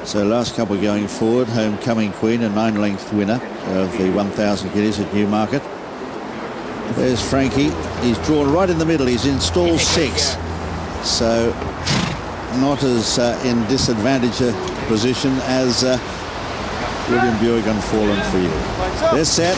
So last couple going forward, Homecoming Queen, a 9-length winner of the 1,000 guineas at Newmarket. There's Frankie. He's drawn right in the middle. He's in stall 6. So not as in disadvantage a position as William Buick on Fallen for You. They're set.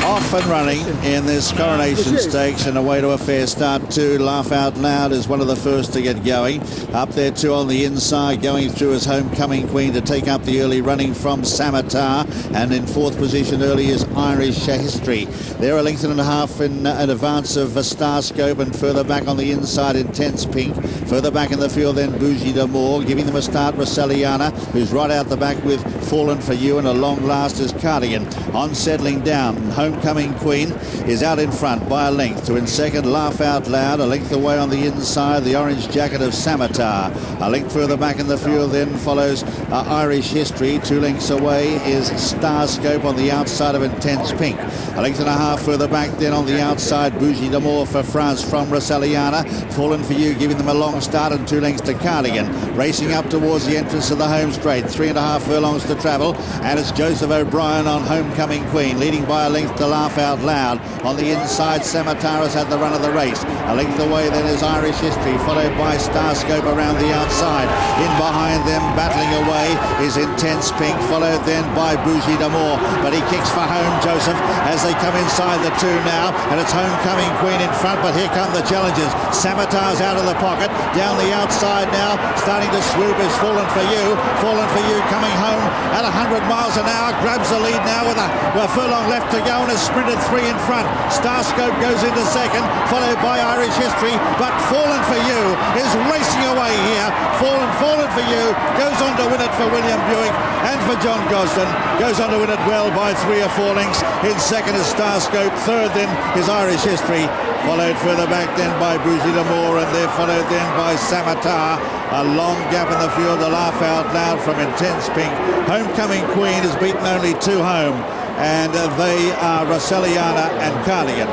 Off and running in this Coronation Stakes, and away to a fair start too. Laugh Out Loud is one of the first to get going. Up there too on the inside, going through as Homecoming Queen to take up the early running from Samatar, and in 4th position early is Irish History. They're a length and a half in advance of Starscope, and further back on the inside Intense Pink. Further back in the field then Bougie d'Amour, giving them a start Roselliana, who's right out the back with Fallen for You, and a long last is Cardigan. On settling down, Homecoming Queen is out in front by a length. To in second, Laugh Out Loud. A length away on the inside, the orange jacket of Samatar. A length further back in the field then follows Irish History. 2 lengths away is Starscope on the outside of Intense Pink. A length and a half further back then on the outside, Bougie d'Amour for France from Roselliana. Fallen for You, giving them a long start, and 2 lengths to Cardigan. Racing up towards the entrance of the home straight. 3.5 furlongs to travel, and it's Joseph O'Brien on Homecoming Queen, leading by a length to Laugh Out Loud. On the inside, Samatara's had the run of the race. A length away then is Irish History, followed by Starscope around the outside. In behind them, battling away, is Intense Pink, followed then by Bougie d'Amour. But he kicks for home, Joseph, as they come inside the 2 now, and it's Homecoming Queen in front, but here come the challengers. Samatar's out of the pocket, down the outside now, starting to swoop is Fallen for You. Fallen for You coming home at 100 miles an hour, grabs the lead now with a furlong left to go, and has sprinted 3 in front. Starscope goes into second, followed by Irish History, but Fallen for You is racing away here. Fallen for You goes on to win it for William Buick, and for John Gosden, goes on to win it well by 3 or 4 lengths. In second is Starscope, third then is Irish History, followed further back then by Bougie d'Amour, and they're followed then by Samatar. A long gap in the field, a Laugh Out Loud from Intense Pink. Homecoming Queen has beaten only 2 home, and they are Roselliana and Cardigan.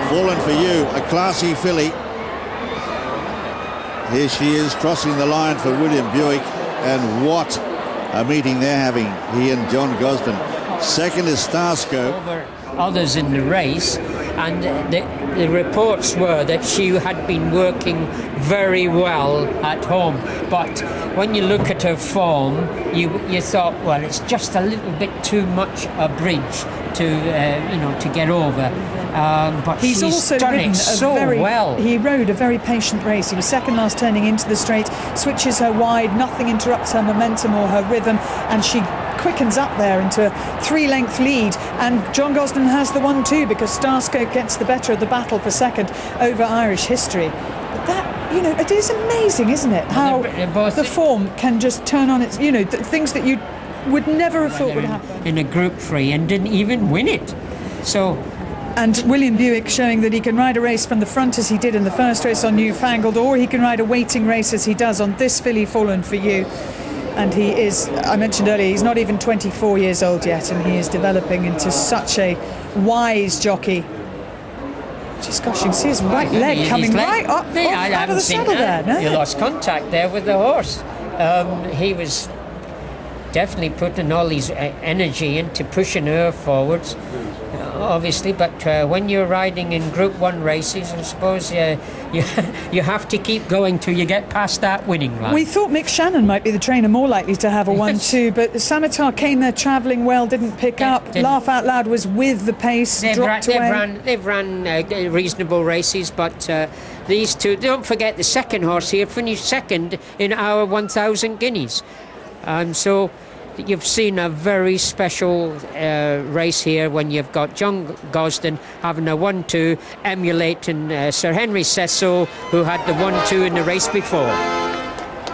Fallen for You, a classy filly. Here she is crossing the line for William Buick, and what a meeting they're having, he and John Gosden. Second is Starscope. Over others in the race, and the reports were that she had been working very well at home, but when you look at her form, you thought, well, it's just a little bit too much a bridge to get over. But he's also done ridden it so well. He rode a very patient race. He was second last turning into the straight, switches her wide, nothing interrupts her momentum or her rhythm, and she quickens up there into a 3-length lead, and John Gosden has the 1-2 because Starscope gets the better of the battle for second over Irish History. But that, it is amazing, isn't it, how the form can just turn on its, things that you would never have thought would happen. In a Group 3 and didn't even win it. So. And William Buick showing that he can ride a race from the front as he did in the first race on Newfangled, or he can ride a waiting race as he does on this filly Fallen for You. And he is, I mentioned earlier, he's not even 24 years old yet, and he is developing into such a wise jockey. Just gosh, you can see his right leg coming right up out of the saddle there. No? He lost contact there with the horse. He was definitely putting all his energy into pushing her forwards, obviously, but when you're riding in Group 1 races, I suppose you have to keep going till you get past that winning line. We thought Mick Shannon might be the trainer more likely to have a 1-2, but Samatar came there travelling well, didn't pick up. Laugh Out Loud was with the pace, dropped away. They've ran reasonable races, but these two, don't forget the second horse here finished second in our 1,000 guineas. So you've seen a very special race here when you've got John Gosden having a 1-2, emulating Sir Henry Cecil, who had the 1-2 in the race before.